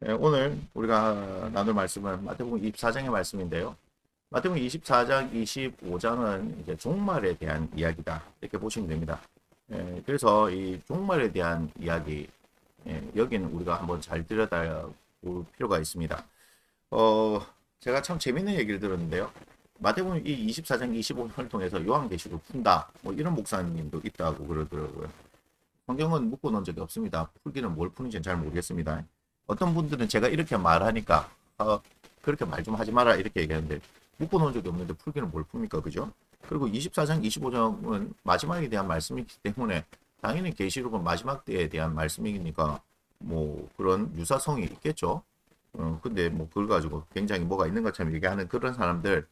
네, 오늘 우리가 나눌 말씀은 마태복음 24장의 말씀인데요. 마태복음 24장, 25장은 이제 종말에 대한 이야기다. 이렇게 보시면 됩니다. 그래서 이 종말에 대한 이야기, 여기는 우리가 한번 잘 들여다볼 필요가 있습니다. 제가 참 재밌는 얘기를 들었는데요. 마태복음 이 24장, 25장을 통해서 요한계시록을 푼다. 뭐 이런 목사님도 있다고 그러더라고요. 성경은 묶어놓은 적이 없습니다. 풀기는 뭘 푸는지는 잘 모르겠습니다. 어떤 분들은 제가 이렇게 말하니까 그렇게 말 좀 하지 마라 이렇게 얘기하는데 묶어놓은 적이 없는데 풀기는 뭘 풉니까, 그죠? 그리고 24장, 25장은 마지막에 대한 말씀이기 때문에 당연히 계시록은 마지막 때에 대한 말씀이니까 뭐 그런 유사성이 있겠죠. 근데 뭐 그걸 가지고 굉장히 뭐가 있는 것처럼 얘기하는 그런 사람들,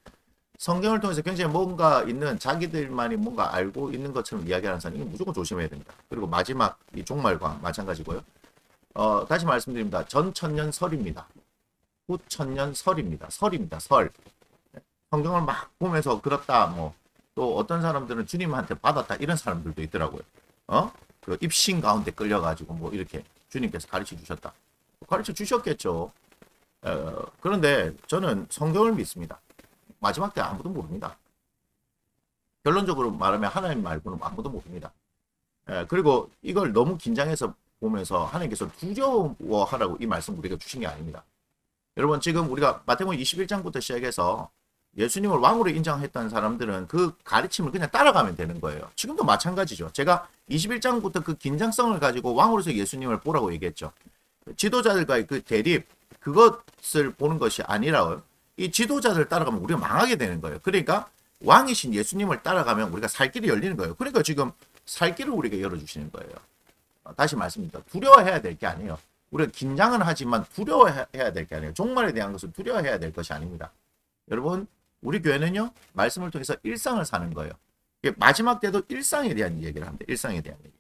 성경을 통해서 굉장히 뭔가 있는, 자기들만이 뭔가 알고 있는 것처럼 이야기하는 사람, 이건 무조건 조심해야 됩니다. 그리고 마지막 이 종말과 마찬가지고요. 다시 말씀드립니다. 전천년 설입니다. 후천년 설입니다. 설입니다. 설. 성경을 막 보면서 그렇다. 뭐 또 어떤 사람들은 주님한테 받았다 이런 사람들도 있더라고요. 그 입신 가운데 끌려가지고 뭐 이렇게 주님께서 가르쳐 주셨다. 가르쳐 주셨겠죠. 그런데 저는 성경을 믿습니다. 마지막 때 아무도 모릅니다. 결론적으로 말하면 하나님 말고는 아무도 모릅니다. 그리고 이걸 너무 긴장해서 보면서 하나님께서 두려워하라고 이 말씀 우리가 주신 게 아닙니다. 여러분, 지금 우리가 마태복음 21장부터 시작해서 예수님을 왕으로 인정했던 사람들은 그 가르침을 그냥 따라가면 되는 거예요. 지금도 마찬가지죠. 제가 21장부터 그 긴장성을 가지고 왕으로서 예수님을 보라고 얘기했죠. 지도자들과의 그 대립, 그것을 보는 것이 아니라 이 지도자들 따라가면 우리가 망하게 되는 거예요. 그러니까 왕이신 예수님을 따라가면 우리가 살 길이 열리는 거예요. 그러니까 지금 살 길을 우리가 열어주시는 거예요. 다시 말씀드립니다. 두려워해야 될 게 아니에요. 우리가 긴장은 하지만 두려워해야 될 게 아니에요. 종말에 대한 것을 두려워해야 될 것이 아닙니다. 여러분, 우리 교회는요, 말씀을 통해서 일상을 사는 거예요. 마지막 때도 일상에 대한 얘기를 합니다. 일상에 대한 얘기.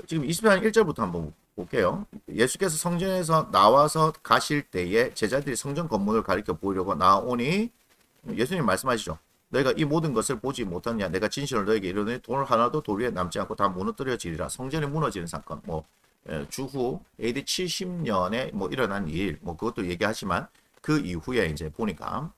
지금 24장 1절부터 한번 볼게요. 예수께서 성전에서 나와서 가실 때에 제자들이 성전 건물을 가리켜 보이려고 나오니, 예수님 말씀하시죠. 너희가 이 모든 것을 보지 못하냐? 내가 진실을 너에게 이르노니 돈 하나도 돌 위에 남지 않고 다 무너뜨려지리라. 성전이 무너지는 사건, 뭐 주후 AD 70년에 뭐 일어난 일, 뭐 그것도 얘기하지만 그 이후에 이제 보니까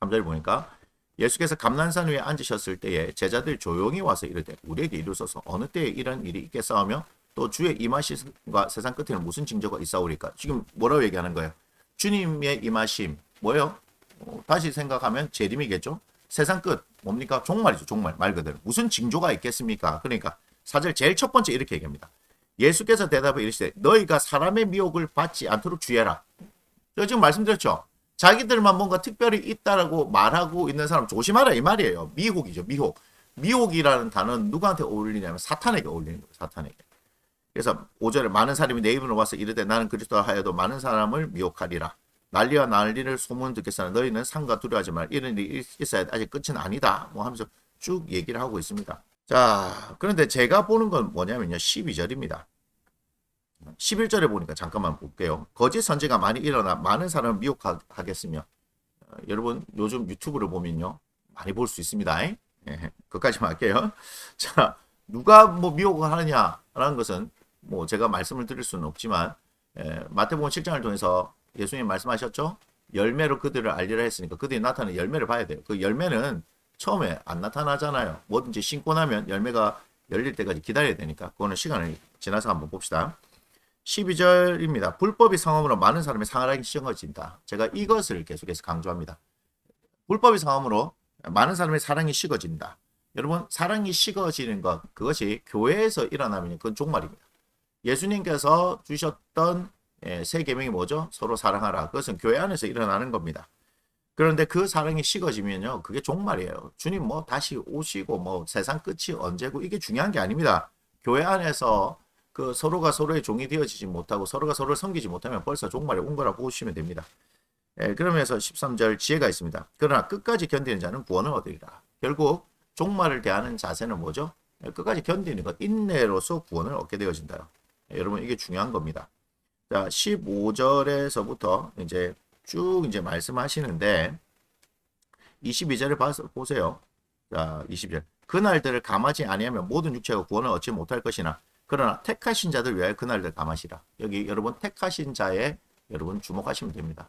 3절 보니까 예수께서 감난산 위에 앉으셨을 때에 제자들이 조용히 와서 이르되 우리에게 이르소서 어느 때에 이런 일이 있겠사오며 또 주의 임하심과 세상 끝에는 무슨 징조가 있사오리까? 지금 뭐라고 얘기하는 거예요? 주님의 임하심 뭐예요? 다시 생각하면 재림이겠죠? 세상 끝 뭡니까? 종말이죠. 종말 말 그대로. 무슨 징조가 있겠습니까? 그러니까 사절 제일 첫 번째 이렇게 얘기합니다. 예수께서 대답해 이르시되 너희가 사람의 미혹을 받지 않도록 주의해라. 제가 지금 말씀드렸죠. 자기들만 뭔가 특별히 있다라고 말하고 있는 사람 조심하라 이 말이에요. 미혹이죠. 미혹. 미혹이라는 단어는 누구한테 어울리냐면 사탄에게 어울리는 거예요. 사탄에게. 그래서 5절에 많은 사람이 내 입으로 와서 이르되 나는 그리스도라 하여도 많은 사람을 미혹하리라. 난리와 난리를 소문 듣겠으나 너희는 상과 두려워하지 말라. 이런 일이 있어야 아직 끝은 아니다. 뭐 하면서 쭉 얘기를 하고 있습니다. 자, 그런데 제가 보는 건 뭐냐면요. 12절입니다. 11절에 보니까 잠깐만 볼게요. 거짓 선지가 많이 일어나 많은 사람을 미혹하겠으며 여러분 요즘 유튜브를 보면요. 많이 볼 수 있습니다. 그까지만 할게요. 자, 누가 뭐 미혹을 하느냐라는 것은 뭐 제가 말씀을 드릴 수는 없지만 마태복음 7장을 통해서 예수님 말씀하셨죠. 열매로 그들을 알리라 했으니까 그들이 나타나는 열매를 봐야 돼요. 그 열매는 처음에 안 나타나잖아요. 뭐든지 심고 나면 열매가 열릴 때까지 기다려야 되니까 그거는 시간을 지나서 한번 봅시다. 12절입니다. 불법이 성함으로 많은 사람이 상하게 식어진다. 제가 이것을 계속해서 강조합니다. 불법이 성함으로 많은 사람의 사랑이 식어진다. 여러분, 사랑이 식어지는 것, 그것이 교회에서 일어나면 그건 종말입니다. 예수님께서 주셨던 세 계명이 뭐죠? 서로 사랑하라. 그것은 교회 안에서 일어나는 겁니다. 그런데 그 사랑이 식어지면요, 그게 종말이에요. 주님 뭐 다시 오시고 뭐 세상 끝이 언제고 이게 중요한 게 아닙니다. 교회 안에서 그 서로가 서로의 종이 되어지지 못하고 서로가 서로를 섬기지 못하면 벌써 종말이 온 거라고 보시면 됩니다. 그러면서 13절 지혜가 있습니다. 그러나 끝까지 견디는 자는 구원을 얻으리라. 결국 종말을 대하는 자세는 뭐죠? 끝까지 견디는 것, 인내로서 구원을 얻게 되어진다. 여러분 이게 중요한 겁니다. 자, 15절에서부터 이제 쭉 이제 말씀하시는데 22절을 보세요. 자, 20절. 그날들을 감하지 아니하면 모든 육체가 구원을 얻지 못할 것이나 그러나 택하신 자들 위하여 그날들 감하시라. 여기 여러분 택하신 자에 여러분 주목하시면 됩니다.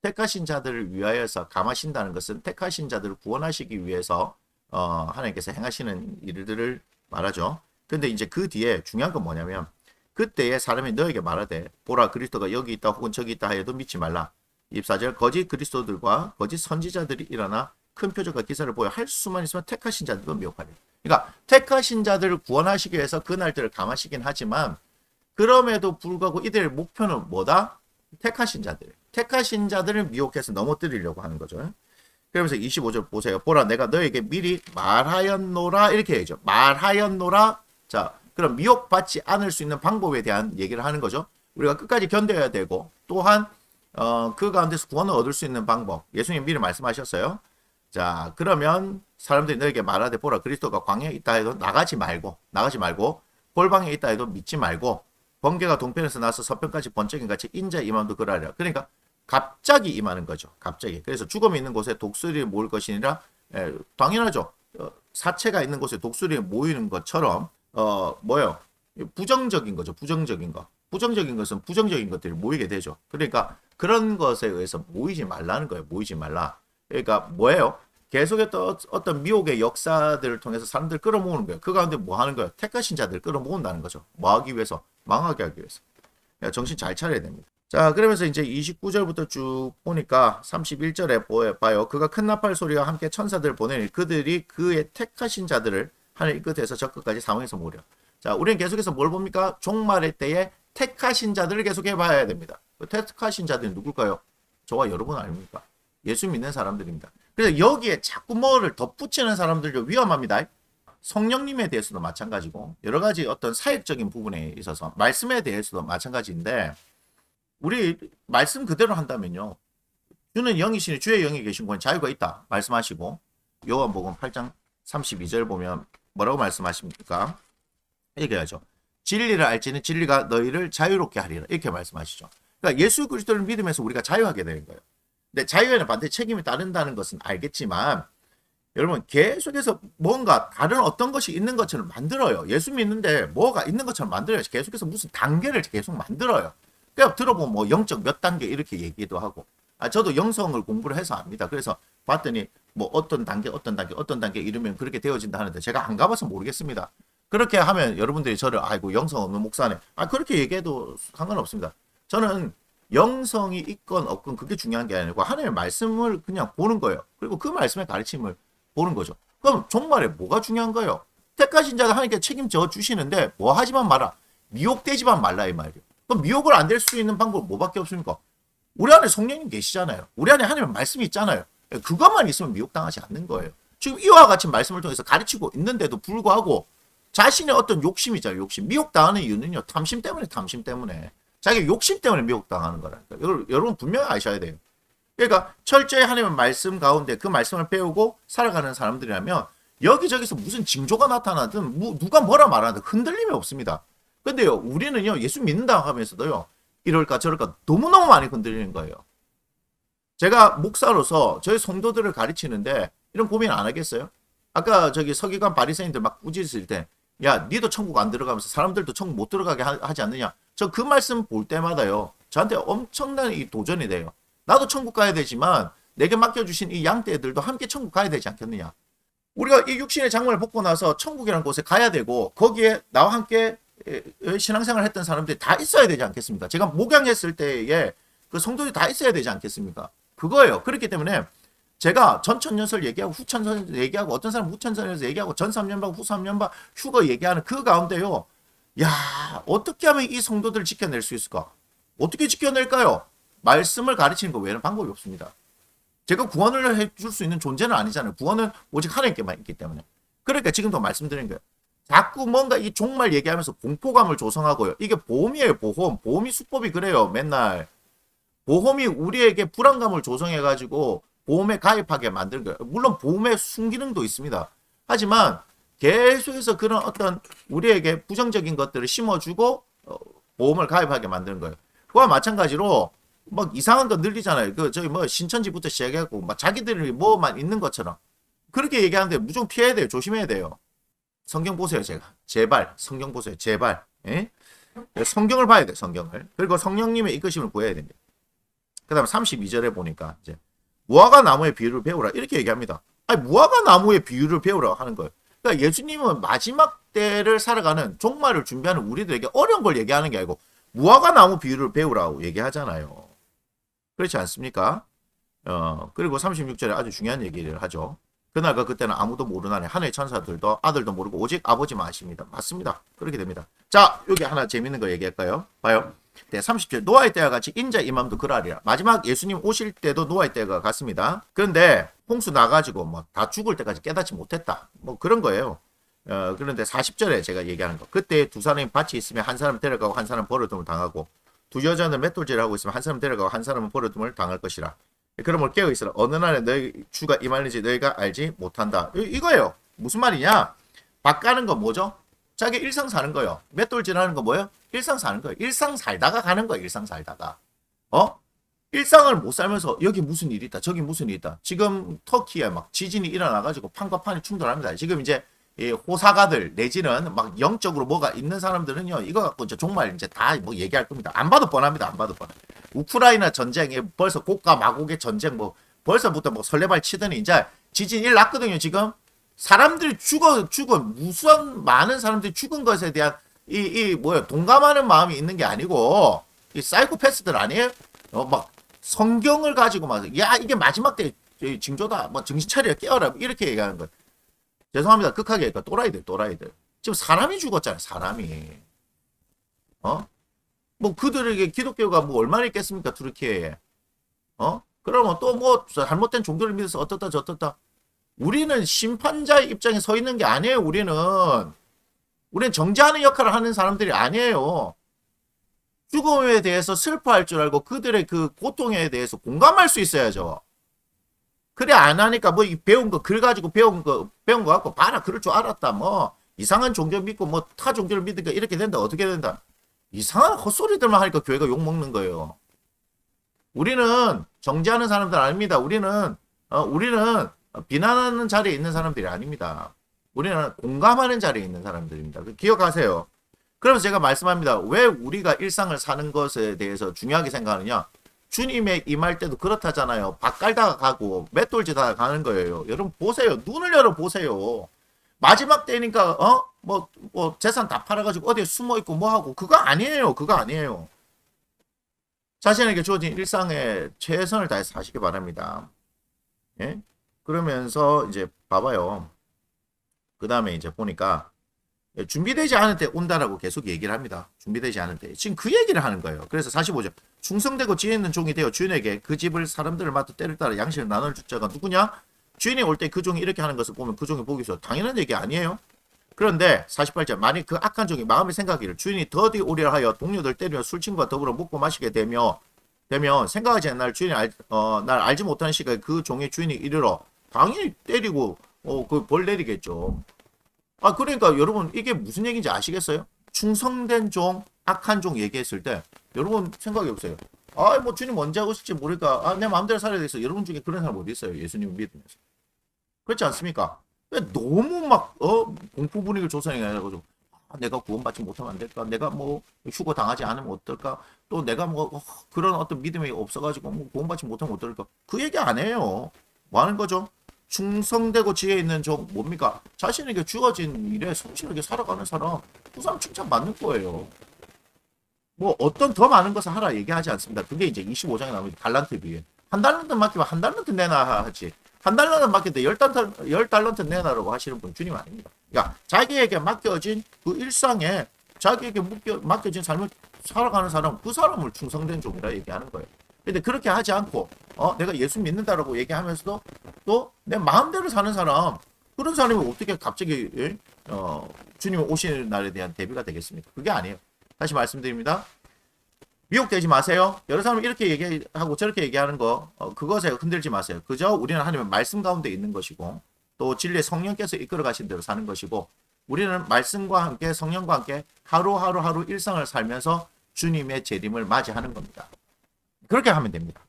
택하신 자들을 위하여서 감하신다는 것은 택하신 자들을 구원하시기 위해서 하나님께서 행하시는 일들을 말하죠. 근데 이제 그 뒤에 중요한 건 뭐냐면 그때에 사람이 너에게 말하되 보라 그리스도가 여기 있다 혹은 저기 있다 하여도 믿지 말라. 24절 거짓 그리스도들과 거짓 선지자들이 일어나 큰 표적과 기사를 보여 할 수만 있으면 택하신 자들도 미혹하리. 그러니까 택하신 자들을 구원하시기 위해서 그 날들을 감하시긴 하지만 그럼에도 불구하고 이들의 목표는 뭐다? 택하신 자들. 택하신 자들을 미혹해서 넘어뜨리려고 하는 거죠. 그러면서 25절 보세요. 보라 내가 너에게 미리 말하였노라 이렇게 얘기죠. 말하였노라. 자, 그럼 미혹받지 않을 수 있는 방법에 대한 얘기를 하는 거죠. 우리가 끝까지 견뎌야 되고 또한 그 가운데서 구원을 얻을 수 있는 방법. 예수님 미리 말씀하셨어요. 자, 그러면 사람들이 너에게 말하되 보라 그리스도가 광야에 있다 해도 나가지 말고 골방에 있다 해도 믿지 말고 번개가 동편에서 나서 서편까지 번쩍인 같이 인자의 임함도 그러하리라. 그러니까 갑자기 임하는 거죠. 갑자기. 그래서 죽음이 있는 곳에 독수리 모일 것이니라. 당연하죠. 사체가 있는 곳에 독수리 모이는 것처럼 뭐요? 부정적인 거죠. 부정적인 거. 부정적인 것은 부정적인 것들이 모이게 되죠. 그러니까 그런 것에 의해서 모이지 말라는 거예요. 모이지 말라. 그러니까 뭐예요? 계속했던 어떤 미혹의 역사들을 통해서 사람들 끌어모으는 거예요. 그 가운데 뭐 하는 거예요? 택하신 자들 끌어모은다는 거죠. 뭐 하기 위해서? 망하게 하기 위해서. 정신 잘 차려야 됩니다. 자, 그러면서 이제 29절부터 쭉 보니까 31절에 봐요. 그가 큰 나팔 소리와 함께 천사들을 보내니 그들이 그의 택하신 자들을 하늘 이 끝에서 저 끝까지 사방에서 모으려. 자, 우리는 계속해서 뭘 봅니까? 종말의 때에 택하신 자들을 계속해 봐야 됩니다. 그 택하신 자들이 누굴까요? 저와 여러분 아닙니까? 예수 믿는 사람들입니다. 그래서 여기에 자꾸 뭐를 덧붙이는 사람들도 위험합니다. 성령님에 대해서도 마찬가지고 여러 가지 어떤 사역적인 부분에 있어서 말씀에 대해서도 마찬가지인데 우리 말씀 그대로 한다면요. 주는 영이시니 주의 영이 계신 곳에 자유가 있다 말씀하시고 요한복음 8장 32절 보면 뭐라고 말씀하십니까? 이렇게 하죠. 진리를 알지는 진리가 너희를 자유롭게 하리라 이렇게 말씀하시죠. 그러니까 예수 그리스도를 믿으면서 우리가 자유하게 되는 거예요. 근데 자유에는 반드시 책임이 따른다는 것은 알겠지만 여러분 계속해서 뭔가 다른 어떤 것이 있는 것처럼 만들어요. 예수 믿는데 뭐가 있는 것처럼 만들어요. 계속해서 무슨 단계를 계속 만들어요. 그냥 들어보면 뭐 영적 몇 단계 이렇게 얘기도 하고 저도 영성을 공부를 해서 압니다. 그래서 봤더니 뭐 어떤 단계 이러면 그렇게 되어진다 하는데 제가 안 가봐서 모르겠습니다. 그렇게 하면 여러분들이 저를 아이고 영성 없는 목사네. 그렇게 얘기해도 상관없습니다. 저는 영성이 있건 없건 그게 중요한 게 아니고 하나님의 말씀을 그냥 보는 거예요. 그리고 그 말씀의 가르침을 보는 거죠. 그럼 종말에 뭐가 중요한 거예요? 택하신 자가 하나님께 책임져 주시는데 뭐 하지만 마라. 미혹되지만 말라 이 말이에요. 그럼 미혹을 안 될 수 있는 방법 뭐밖에 없습니까? 우리 안에 성령님 계시잖아요. 우리 안에 하나님의 말씀이 있잖아요. 그것만 있으면 미혹당하지 않는 거예요. 지금 이와 같이 말씀을 통해서 가르치고 있는데도 불구하고 자신의 어떤 욕심이잖아요. 욕심. 미혹당하는 이유는요. 탐심 때문에. 자기 욕심 때문에 미혹당하는 거라니까. 여러분 분명히 아셔야 돼요. 그러니까 철저히 하나님의 말씀 가운데 그 말씀을 배우고 살아가는 사람들이라면 여기저기서 무슨 징조가 나타나든 누가 뭐라 말하든 흔들림이 없습니다. 근데요. 우리는요. 예수 믿는다 하면서도요. 이럴까 저럴까 너무너무 많이 흔들리는 거예요. 제가 목사로서 저희 성도들을 가르치는데 이런 고민 안 하겠어요? 아까 저기 서기관 바리새인들 막 꾸짖을 때 야, 니도 천국 안 들어가면서 사람들도 천국 못 들어가게 하지 않느냐? 저 그 말씀 볼 때마다요. 저한테 엄청난 이 도전이 돼요. 나도 천국 가야 되지만 내게 맡겨주신 이 양떼들도 함께 천국 가야 되지 않겠느냐? 우리가 이 육신의 장막을 벗고 나서 천국이라는 곳에 가야 되고 거기에 나와 함께 신앙생활 했던 사람들이 다 있어야 되지 않겠습니까? 제가 목양했을 때에 그 성도들이 다 있어야 되지 않겠습니까? 그거예요. 그렇기 때문에 제가 전천년설 얘기하고 후천년 얘기하고 어떤 사람 후천년에서 얘기하고 전 3년반 후 3년반 휴거 얘기하는 그 가운데요. 야, 어떻게 하면 이 성도들을 지켜낼 수 있을까? 어떻게 지켜낼까요? 말씀을 가르치는 거 외에는 방법이 없습니다. 제가 구원을 해줄 수 있는 존재는 아니잖아요. 구원은 오직 하나님께만 있기 때문에. 그러니까 지금도 말씀드린 거예요. 자꾸 뭔가 이 종말 얘기하면서 공포감을 조성하고요. 이게 보험이에요, 보험. 보험이 수법이 그래요, 맨날. 보험이 우리에게 불안감을 조성해가지고 보험에 가입하게 만드는 거예요. 물론 보험의 순기능도 있습니다. 하지만 계속해서 그런 어떤 우리에게 부정적인 것들을 심어주고 보험을 가입하게 만드는 거예요. 그와 마찬가지로 막 이상한 거 늘리잖아요. 저기 뭐 신천지부터 시작해갖고 막 자기들이 뭐만 있는 것처럼 그렇게 얘기하는데 무조건 피해야 돼요. 조심해야 돼요. 성경 보세요, 제가. 제발 성경 보세요. 제발. 예? 성경을 봐야 돼, 성경을. 그리고 성령님의 이끄심을 구해야 됩니다. 그 다음에 32절에 보니까 이제 무화과 나무의 비유를 배우라 이렇게 얘기합니다. 아니 무화과 나무의 비유를 배우라 하는 거예요. 그러니까 예수님은 마지막 때를 살아가는 종말을 준비하는 우리들에게 어려운 걸 얘기하는 게 아니고 무화과 나무 비유를 배우라고 얘기하잖아요. 그렇지 않습니까? 그리고 36절에 아주 중요한 얘기를 하죠. 그날과 그때는 아무도 모르나니 하늘의 천사들도 아들도 모르고 오직 아버지만 아십니다. 맞습니다. 그렇게 됩니다. 자, 여기 하나 재밌는 거 얘기할까요? 봐요. 네, 30절 노아의 때와 같이 인자 임함도 그러하리라. 마지막 예수님 오실 때도 노아의 때가 같습니다. 그런데 홍수 나가지고 뭐 다 죽을 때까지 깨닫지 못했다. 뭐 그런 거예요. 그런데 40절에 제가 얘기하는 거. 그때 두 사람이 밭이 있으면 한 사람 데려가고 한 사람 버려둠을 당하고 두 여자는 맷돌질을 하고 있으면 한 사람 데려가고 한 사람은 버려둠을 당할 것이라. 그러므로 깨어있으라. 어느 날에 너희 주가 임하는지 너희가 알지 못한다. 이거예요. 무슨 말이냐? 밭 가는 거 뭐죠? 자기 일상 사는 거요. 맷돌질 하는 거 뭐예요? 일상 사는 거예요. 일상 살다가 가는 거예요. 일상 살다가. 일상을 못 살면서 여기 무슨 일이 있다. 저기 무슨 일이 있다. 지금 터키에 막 지진이 일어나가지고 판과 판이 충돌합니다. 지금 이제 이 호사가들 내지는 막 영적으로 뭐가 있는 사람들은요. 이거 갖고 이제 정말 이제 다 뭐 얘기할 겁니다. 안 봐도 뻔합니다. 안 봐도 뻔해. 우크라이나 전쟁에 벌써 고가 마곡의 전쟁 뭐 벌써부터 뭐 설레발 치더니 이제 지진 일 났거든요. 지금 사람들이 죽어 무수한 많은 사람들이 죽은 것에 대한 이 뭐야 동감하는 마음이 있는 게 아니고 이 사이코패스들 아니에요? 막 성경을 가지고 막 야 이게 마지막 때 징조다 뭐 정신 차려 깨어라 이렇게 얘기하는 거. 죄송합니다. 극하게 얘기하니까 또라이들 지금 사람이 죽었잖아요. 사람이 뭐 그들에게 기독교가 뭐 얼마나 있겠습니까? 투르키에 그러면 또 뭐 잘못된 종교를 믿어서 어떻다 저떻다. 우리는 심판자의 입장에 서 있는 게 아니에요. 우리는 정죄하는 역할을 하는 사람들이 아니에요. 죽음에 대해서 슬퍼할 줄 알고 그들의 그 고통에 대해서 공감할 수 있어야죠. 그래 안 하니까 뭐 배운 거 글 가지고 배운 거 갖고 봐라 그럴 줄 알았다. 뭐 이상한 종교 믿고 뭐 타 종교를 믿으니까 이렇게 된다. 어떻게 된다. 이상한 헛소리들만 하니까 교회가 욕먹는 거예요. 우리는 정죄하는 사람들 아닙니다. 우리는 비난하는 자리에 있는 사람들이 아닙니다. 우리는 공감하는 자리에 있는 사람들입니다. 기억하세요. 그래서 제가 말씀합니다. 왜 우리가 일상을 사는 것에 대해서 중요하게 생각하느냐. 주님의 임할 때도 그렇다잖아요. 밭 깔다가 가고 맷돌지다가 가는 거예요. 여러분 보세요. 눈을 열어 보세요. 마지막 때니까 뭐 재산 다 팔아가지고 어디에 숨어 있고 뭐 하고 그거 아니에요. 자신에게 주어진 일상에 최선을 다해서 사시기 바랍니다. 예? 그러면서 이제 봐봐요. 그 다음에 이제 보니까 준비되지 않을 때 온다라고 계속 얘기를 합니다. 준비되지 않을 때. 지금 그 얘기를 하는 거예요. 그래서 45절. 충성되고 지혜 있는 종이 되어 주인에게 그 집을 사람들을 맡아 때를 따라 양식을 나눌 자가 누구냐? 주인이 올 때 그 종이 이렇게 하는 것을 보면 그 종이 보기 좋아. 당연한 얘기 아니에요? 그런데 48절. 만일 그 악한 종이 마음에 생각하기를 주인이 더디 오리라 하여 동료들 때리며 술친구와 더불어 먹고 마시게 되면 생각하지 않는 날 주인이 날 알지 못하는 시각에 그 종의 주인이 이르러 당연히 때리고 그 벌 내리겠죠. 그러니까 여러분 이게 무슨 얘기인지 아시겠어요? 충성된 종, 악한 종 얘기했을 때 여러분 생각해 보세요. 뭐 주님 언제 하고 싶지 모르니까 내 마음대로 살아야 되겠어. 여러분 중에 그런 사람 어디 있어요? 예수님 믿으면서. 그렇지 않습니까? 너무 막 공포 분위기를 조성해가지고 내가 구원받지 못하면 안 될까? 내가 뭐 휴거 당하지 않으면 어떨까? 또 내가 뭐 그런 어떤 믿음이 없어가지고 뭐 구원받지 못하면 어떨까? 그 얘기 안 해요. 뭐 하는 거죠? 충성되고 지혜 있는 종 뭡니까? 자신에게 주어진 일에 성실하게 살아가는 사람 그 사람 칭찬받는 거예요. 뭐 어떤 더 많은 것을 하라 얘기하지 않습니다. 그게 이제 25장에 나오는 달란트 비유. 한 달란트 맡기면 한 달란트 내놔 하지. 한 달란트 맡기는데 10달란트 내놔라고 하시는 분 주님 아닙니다. 그러니까 자기에게 맡겨진 그 일상에 자기에게 맡겨진 삶을 살아가는 사람 그 사람을 충성된 종이라 얘기하는 거예요. 근데 그렇게 하지 않고 내가 예수 믿는다라고 얘기하면서도 또 내 마음대로 사는 사람 그런 사람이 어떻게 갑자기 주님 오시는 날에 대한 대비가 되겠습니까? 그게 아니에요. 다시 말씀드립니다. 미혹되지 마세요. 여러 사람이 이렇게 얘기하고 저렇게 얘기하는 거 그것에 흔들지 마세요. 그저 우리는 하나님의 말씀 가운데 있는 것이고 또 진리의 성령께서 이끌어 가신 대로 사는 것이고 우리는 말씀과 함께 성령과 함께 하루 일상을 살면서 주님의 재림을 맞이하는 겁니다. 그렇게 하면 됩니다.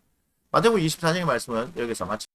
마태복음 24장의 말씀은 여기서 마치겠습니다.